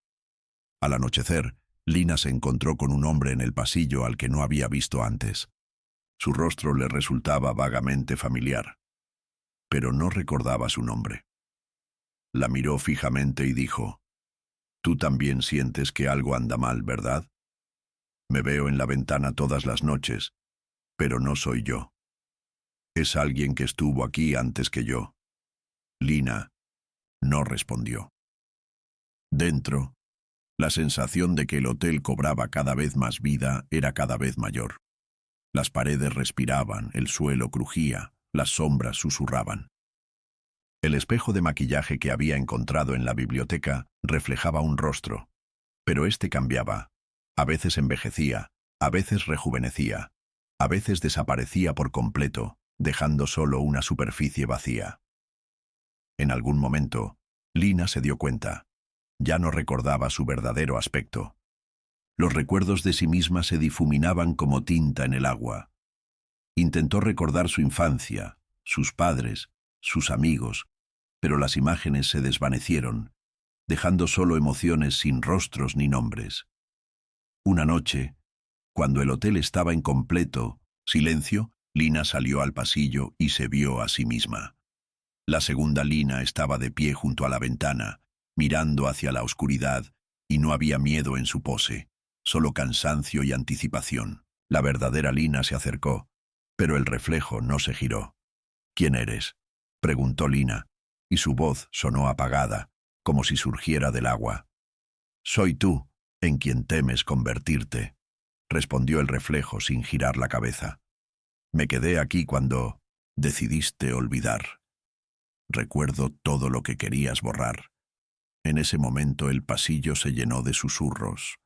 Al anochecer, Lina se encontró con un hombre en el pasillo al que no había visto antes. Su rostro le resultaba vagamente familiar, pero no recordaba su nombre. La miró fijamente y dijo, «Tú también sientes que algo anda mal, ¿verdad? Me veo en la ventana todas las noches, pero no soy yo. Es alguien que estuvo aquí antes que yo». Lina no respondió. Dentro, la sensación de que el hotel cobraba cada vez más vida era cada vez mayor. Las paredes respiraban, el suelo crujía, las sombras susurraban. El espejo de maquillaje que había encontrado en la biblioteca reflejaba un rostro, pero este cambiaba. A veces envejecía, a veces rejuvenecía, a veces desaparecía por completo, dejando solo una superficie vacía. En algún momento, Lina se dio cuenta. Ya no recordaba su verdadero aspecto. Los recuerdos de sí misma se difuminaban como tinta en el agua. Intentó recordar su infancia, sus padres, sus amigos, pero las imágenes se desvanecieron, dejando solo emociones sin rostros ni nombres. Una noche, cuando el hotel estaba en completo silencio, Lina salió al pasillo y se vio a sí misma. La segunda Lina estaba de pie junto a la ventana, mirando hacia la oscuridad, y no había miedo en su pose, solo cansancio y anticipación. La verdadera Lina se acercó, pero el reflejo no se giró. «¿Quién eres?», preguntó Lina, y su voz sonó apagada, como si surgiera del agua. «Soy tú, en quien temes convertirte», respondió el reflejo sin girar la cabeza. «Me quedé aquí cuando...» Decidiste olvidar. Recuerdo todo lo que querías borrar. En ese momento el pasillo se llenó de susurros.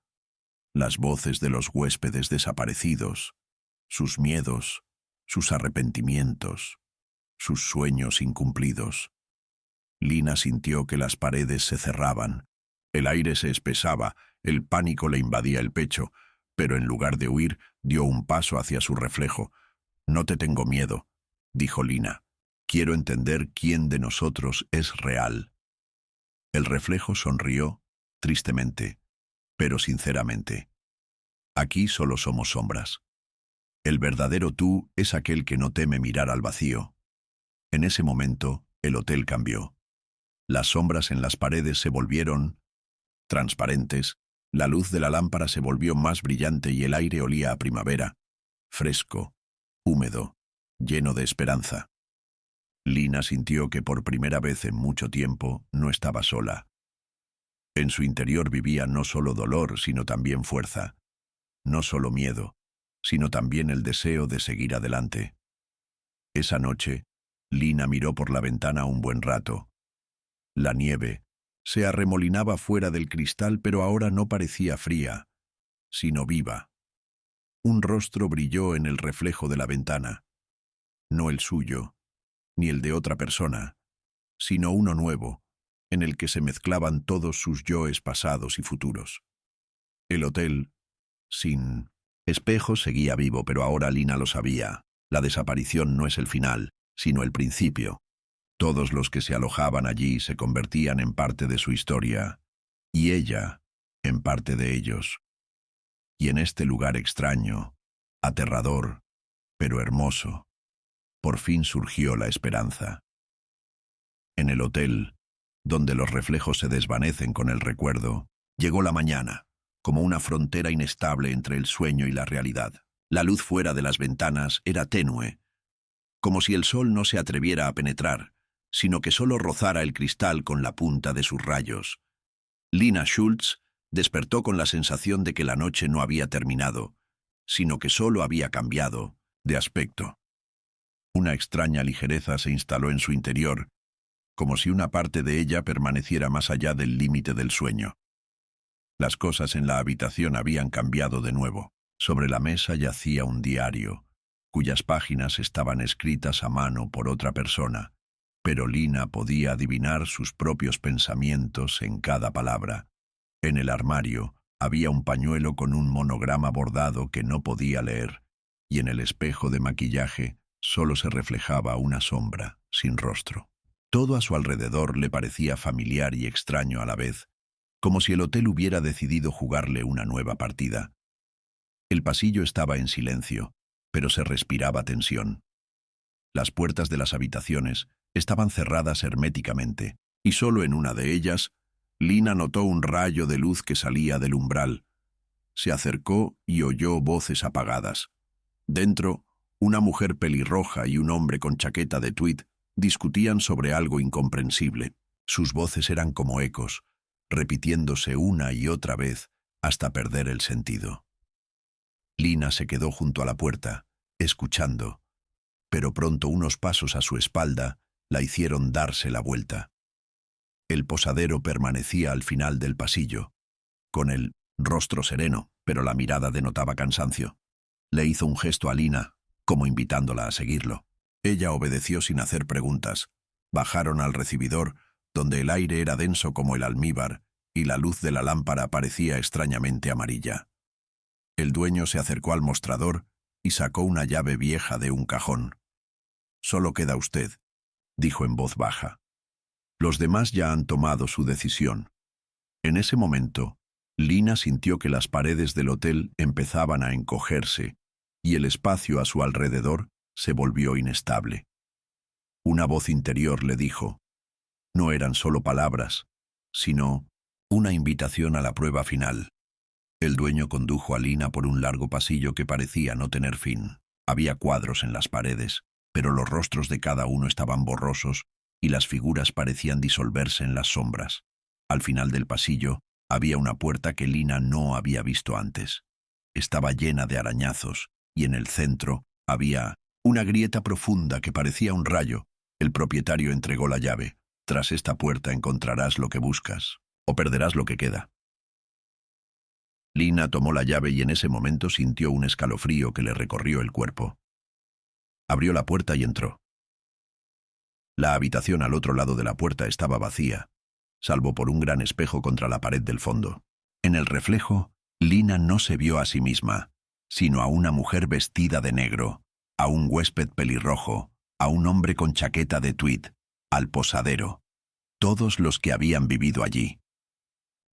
Las voces de los huéspedes desaparecidos, sus miedos, sus arrepentimientos, sus sueños incumplidos. Lina sintió que las paredes se cerraban, el aire se espesaba, el pánico le invadía el pecho, pero en lugar de huir, dio un paso hacia su reflejo. «No te tengo miedo», dijo Lina. «Quiero entender quién de nosotros es real». El reflejo sonrió, tristemente, pero sinceramente. «Aquí solo somos sombras. El verdadero tú es aquel que no teme mirar al vacío». En ese momento, el hotel cambió. Las sombras en las paredes se volvieron transparentes, la luz de la lámpara se volvió más brillante y el aire olía a primavera, fresco, húmedo, lleno de esperanza. Lina sintió que por primera vez en mucho tiempo no estaba sola. En su interior vivía no solo dolor, sino también fuerza. No solo miedo, sino también el deseo de seguir adelante. Esa noche, Lina miró por la ventana un buen rato. La nieve se arremolinaba fuera del cristal, pero ahora no parecía fría, sino viva. Un rostro brilló en el reflejo de la ventana. No el suyo, ni el de otra persona, sino uno nuevo, en el que se mezclaban todos sus yoes pasados y futuros. El hotel, sin espejos, seguía vivo, pero ahora Lina lo sabía. La desaparición no es el final, sino el principio. Todos los que se alojaban allí se convertían en parte de su historia, y ella en parte de ellos. Y en este lugar extraño, aterrador, pero hermoso, por fin surgió la esperanza. En el hotel, donde los reflejos se desvanecen con el recuerdo, llegó la mañana, como una frontera inestable entre el sueño y la realidad. La luz fuera de las ventanas era tenue, como si el sol no se atreviera a penetrar, sino que solo rozara el cristal con la punta de sus rayos. Lina Schultz despertó con la sensación de que la noche no había terminado, sino que solo había cambiado de aspecto. Una extraña ligereza se instaló en su interior, como si una parte de ella permaneciera más allá del límite del sueño. Las cosas en la habitación habían cambiado de nuevo. Sobre la mesa yacía un diario, cuyas páginas estaban escritas a mano por otra persona, pero Lina podía adivinar sus propios pensamientos en cada palabra. En el armario había un pañuelo con un monograma bordado que no podía leer, y en el espejo de maquillaje solo se reflejaba una sombra, sin rostro. Todo a su alrededor le parecía familiar y extraño a la vez, como si el hotel hubiera decidido jugarle una nueva partida. El pasillo estaba en silencio, pero se respiraba tensión. Las puertas de las habitaciones estaban cerradas herméticamente, y solo en una de ellas, Lina notó un rayo de luz que salía del umbral. Se acercó y oyó voces apagadas. Dentro, una mujer pelirroja y un hombre con chaqueta de tweed discutían sobre algo incomprensible. Sus voces eran como ecos, repitiéndose una y otra vez hasta perder el sentido. Lina se quedó junto a la puerta, escuchando, pero pronto unos pasos a su espalda la hicieron darse la vuelta. El posadero permanecía al final del pasillo, con el rostro sereno, pero la mirada denotaba cansancio. Le hizo un gesto a Lina, como invitándola a seguirlo. Ella obedeció sin hacer preguntas. Bajaron al recibidor, donde el aire era denso como el almíbar, y la luz de la lámpara parecía extrañamente amarilla. El dueño se acercó al mostrador y sacó una llave vieja de un cajón. «Solo queda usted», dijo en voz baja. «Los demás ya han tomado su decisión». En ese momento, Lina sintió que las paredes del hotel empezaban a encogerse y el espacio a su alrededor se volvió inestable. Una voz interior le dijo, no eran solo palabras, sino una invitación a la prueba final. El dueño condujo a Lina por un largo pasillo que parecía no tener fin. Había cuadros en las paredes, pero los rostros de cada uno estaban borrosos y las figuras parecían disolverse en las sombras. Al final del pasillo había una puerta que Lina no había visto antes. Estaba llena de arañazos y en el centro había Una grieta profunda que parecía un rayo. El propietario entregó la llave. Tras esta puerta encontrarás lo que buscas, o perderás lo que queda. Lina tomó la llave y en ese momento sintió un escalofrío que le recorrió el cuerpo. Abrió la puerta y entró. La habitación al otro lado de la puerta estaba vacía, salvo por un gran espejo contra la pared del fondo. En el reflejo, Lina no se vio a sí misma, sino a una mujer vestida de negro, a un huésped pelirrojo, a un hombre con chaqueta de tweed, al posadero, todos los que habían vivido allí.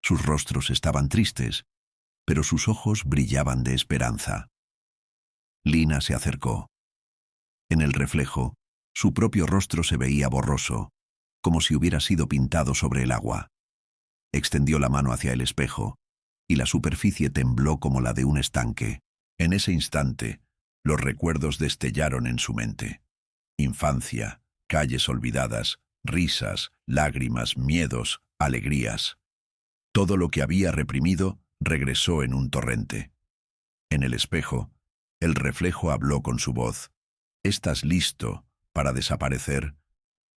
Sus rostros estaban tristes, pero sus ojos brillaban de esperanza. Lina se acercó. En el reflejo, su propio rostro se veía borroso, como si hubiera sido pintado sobre el agua. Extendió la mano hacia el espejo, y la superficie tembló como la de un estanque. En ese instante, los recuerdos destellaron en su mente. Infancia, calles olvidadas, risas, lágrimas, miedos, alegrías. Todo lo que había reprimido regresó en un torrente. En el espejo, el reflejo habló con su voz. ¿Estás listo para desaparecer,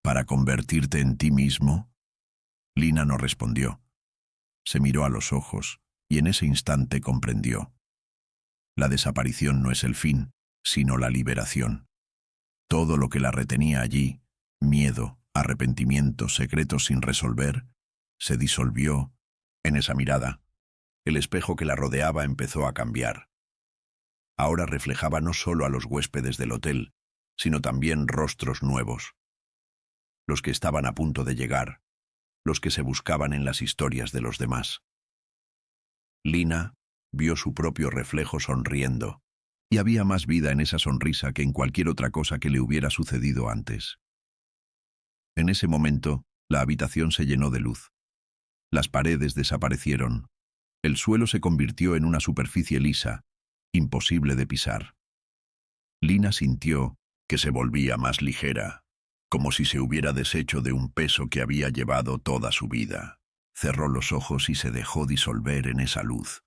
para convertirte en ti mismo? Lina no respondió. Se miró a los ojos y en ese instante comprendió. La desaparición no es el fin, sino la liberación. Todo lo que la retenía allí, miedo, arrepentimiento, secretos sin resolver, se disolvió en esa mirada. El espejo que la rodeaba empezó a cambiar. Ahora reflejaba no solo a los huéspedes del hotel, sino también rostros nuevos. Los que estaban a punto de llegar, los que se buscaban en las historias de los demás. Lina vio su propio reflejo sonriendo, y había más vida en esa sonrisa que en cualquier otra cosa que le hubiera sucedido antes. En ese momento, la habitación se llenó de luz. Las paredes desaparecieron. El suelo se convirtió en una superficie lisa, imposible de pisar. Lina sintió que se volvía más ligera, como si se hubiera deshecho de un peso que había llevado toda su vida. Cerró los ojos y se dejó disolver en esa luz.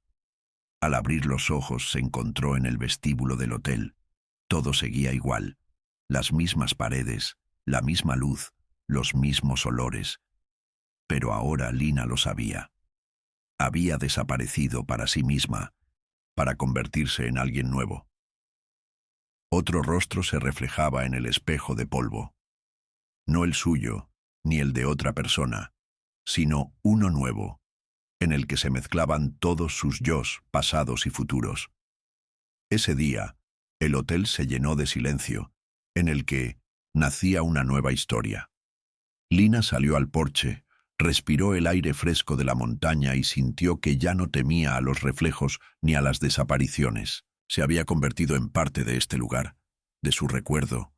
Al abrir los ojos se encontró en el vestíbulo del hotel. Todo seguía igual. Las mismas paredes, la misma luz, los mismos olores. Pero ahora Lina lo sabía. Había desaparecido para sí misma, para convertirse en alguien nuevo. Otro rostro se reflejaba en el espejo de polvo. No el suyo, ni el de otra persona, sino uno nuevo, en el que se mezclaban todos sus yos, pasados y futuros. Ese día, el hotel se llenó de silencio, en el que nacía una nueva historia. Lina salió al porche, respiró el aire fresco de la montaña y sintió que ya no temía a los reflejos ni a las desapariciones. Se había convertido en parte de este lugar, de su recuerdo,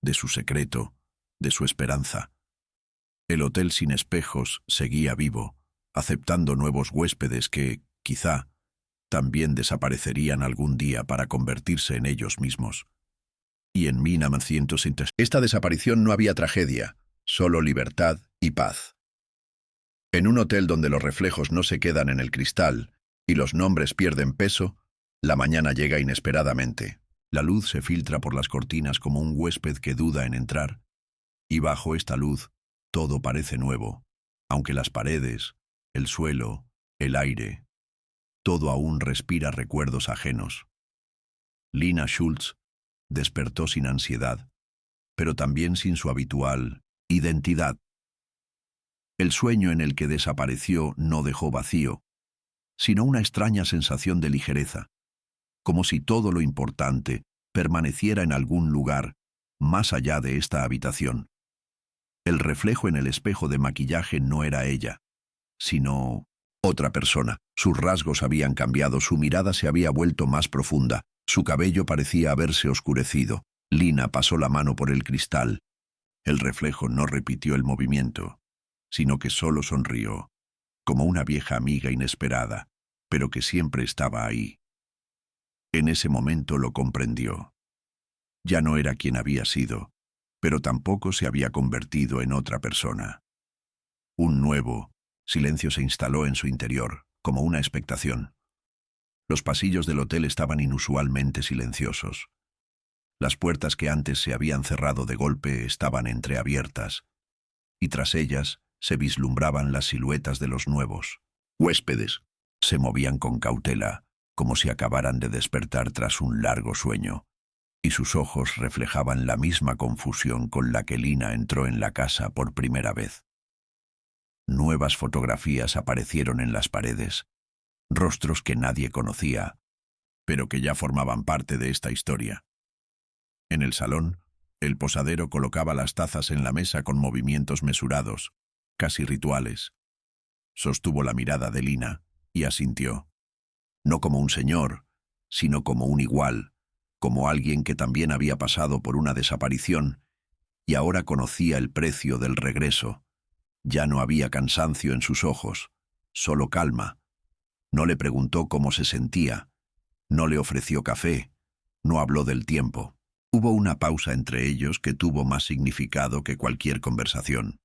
de su secreto, de su esperanza. El hotel sin espejos seguía vivo, aceptando nuevos huéspedes que, quizá, también desaparecerían algún día para convertirse en ellos mismos. Y en 1900, esta desaparición no había tragedia, solo libertad y paz. En un hotel donde los reflejos no se quedan en el cristal y los nombres pierden peso, la mañana llega inesperadamente. La luz se filtra por las cortinas como un huésped que duda en entrar, y bajo esta luz todo parece nuevo, aunque las paredes, el suelo, el aire, todo aún respira recuerdos ajenos. Lina Schultz despertó sin ansiedad, pero también sin su habitual identidad. El sueño en el que desapareció no dejó vacío, sino una extraña sensación de ligereza, como si todo lo importante permaneciera en algún lugar más allá de esta habitación. El reflejo en el espejo de maquillaje no era ella, sino otra persona. Sus rasgos habían cambiado, su mirada se había vuelto más profunda, su cabello parecía haberse oscurecido. Lina pasó la mano por el cristal. El reflejo no repitió el movimiento, sino que solo sonrió, como una vieja amiga inesperada, pero que siempre estaba ahí. En ese momento lo comprendió. Ya no era quien había sido, pero tampoco se había convertido en otra persona. Un nuevo silencio se instaló en su interior, como una expectación. Los pasillos del hotel estaban inusualmente silenciosos. Las puertas que antes se habían cerrado de golpe estaban entreabiertas, y tras ellas se vislumbraban las siluetas de los nuevos huéspedes. Se movían con cautela, como si acabaran de despertar tras un largo sueño, y sus ojos reflejaban la misma confusión con la que Lina entró en la casa por primera vez. Nuevas fotografías aparecieron en las paredes, rostros que nadie conocía, pero que ya formaban parte de esta historia. En el salón, el posadero colocaba las tazas en la mesa con movimientos mesurados, casi rituales. Sostuvo la mirada de Lina y asintió, no como un señor, sino como un igual, como alguien que también había pasado por una desaparición y ahora conocía el precio del regreso. Ya no había cansancio en sus ojos, solo calma. No le preguntó cómo se sentía, no le ofreció café, no habló del tiempo. Hubo una pausa entre ellos que tuvo más significado que cualquier conversación.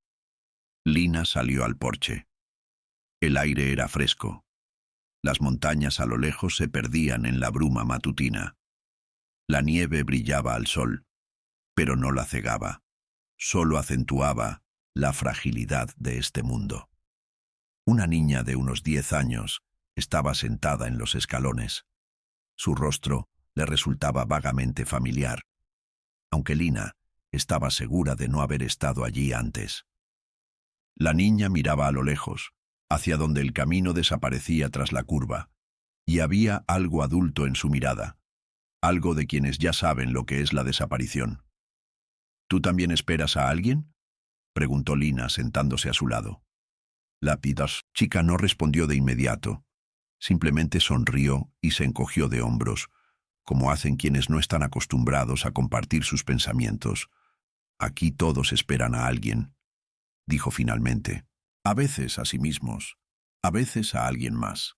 Lina salió al porche. El aire era fresco. Las montañas a lo lejos se perdían en la bruma matutina. La nieve brillaba al sol, pero no la cegaba, solo acentuaba la fragilidad de este mundo. Una niña de unos 10 años estaba sentada en los escalones. Su rostro le resultaba vagamente familiar, aunque Lina estaba segura de no haber estado allí antes. La niña miraba a lo lejos, hacia donde el camino desaparecía tras la curva, y había algo adulto en su mirada, algo de quienes ya saben lo que es la desaparición. ¿Tú también esperas a alguien?, preguntó Lina sentándose a su lado. La chica no respondió de inmediato, simplemente sonrió y se encogió de hombros, como hacen quienes no están acostumbrados a compartir sus pensamientos. Aquí todos esperan a alguien, dijo finalmente. A veces a sí mismos, a veces a alguien más.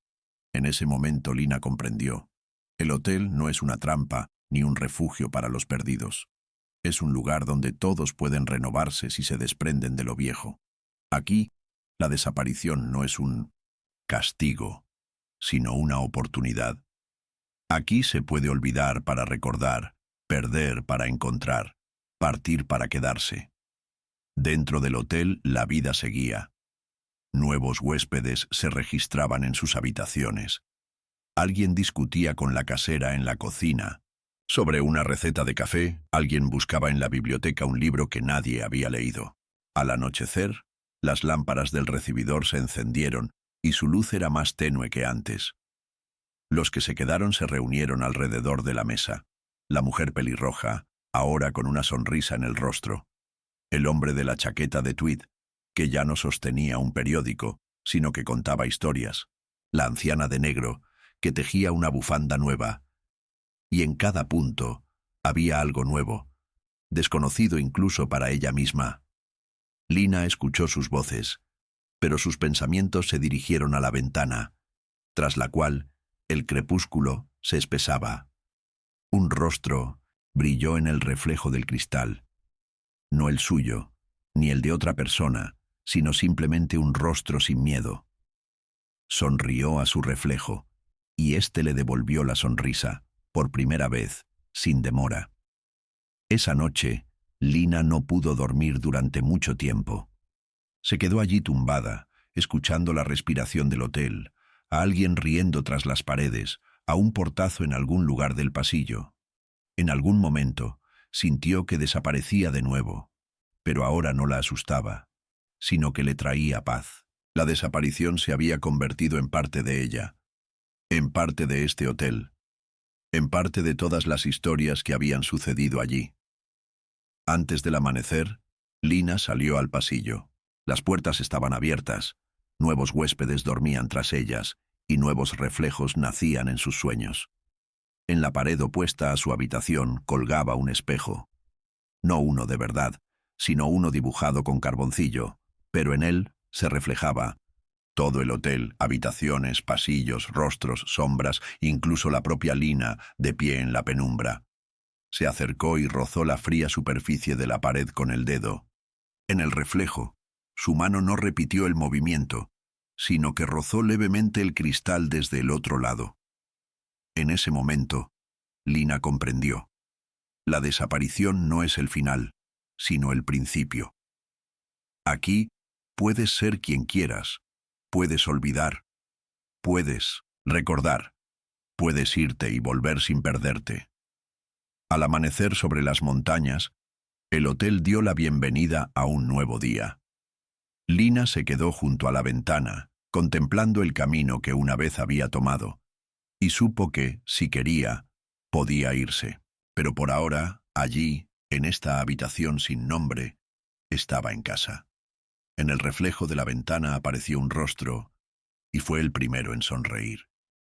En ese momento Lina comprendió. El hotel no es una trampa ni un refugio para los perdidos. Es un lugar donde todos pueden renovarse si se desprenden de lo viejo. Aquí, la desaparición no es un castigo, sino una oportunidad. Aquí se puede olvidar para recordar, perder para encontrar, partir para quedarse. Dentro del hotel la vida seguía. Nuevos huéspedes se registraban en sus habitaciones. Alguien discutía con la casera en la cocina. Sobre una receta de café, alguien buscaba en la biblioteca un libro que nadie había leído. Al anochecer, las lámparas del recibidor se encendieron y su luz era más tenue que antes. Los que se quedaron se reunieron alrededor de la mesa. La mujer pelirroja, ahora con una sonrisa en el rostro. El hombre de la chaqueta de tweed, que ya no sostenía un periódico, sino que contaba historias. La anciana de negro, que tejía una bufanda nueva. Y en cada punto había algo nuevo, desconocido incluso para ella misma. Lina escuchó sus voces, pero sus pensamientos se dirigieron a la ventana, tras la cual el crepúsculo se espesaba. Un rostro brilló en el reflejo del cristal. No el suyo, ni el de otra persona, sino simplemente un rostro sin miedo. Sonrió a su reflejo, y éste le devolvió la sonrisa, por primera vez, sin demora. Esa noche, Lina no pudo dormir durante mucho tiempo. Se quedó allí tumbada, escuchando la respiración del hotel, a alguien riendo tras las paredes, a un portazo en algún lugar del pasillo. En algún momento, sintió que desaparecía de nuevo, pero ahora no la asustaba, sino que le traía paz. La desaparición se había convertido en parte de ella, en parte de este hotel, en parte de todas las historias que habían sucedido allí. Antes del amanecer, Lina salió al pasillo. Las puertas estaban abiertas, nuevos huéspedes dormían tras ellas, y nuevos reflejos nacían en sus sueños. En la pared opuesta a su habitación colgaba un espejo. No uno de verdad, sino uno dibujado con carboncillo, pero en él se reflejaba todo el hotel, habitaciones, pasillos, rostros, sombras, incluso la propia Lina, de pie en la penumbra. Se acercó y rozó la fría superficie de la pared con el dedo. En el reflejo, su mano no repitió el movimiento, sino que rozó levemente el cristal desde el otro lado. En ese momento, Lina comprendió. La desaparición no es el final, sino el principio. Aquí puedes ser quien quieras, puedes olvidar, puedes recordar, puedes irte y volver sin perderte. Al amanecer sobre las montañas, el hotel dio la bienvenida a un nuevo día. Lina se quedó junto a la ventana, contemplando el camino que una vez había tomado, y supo que, si quería, podía irse. Pero por ahora, allí, en esta habitación sin nombre, estaba en casa. En el reflejo de la ventana apareció un rostro, y fue el primero en sonreír.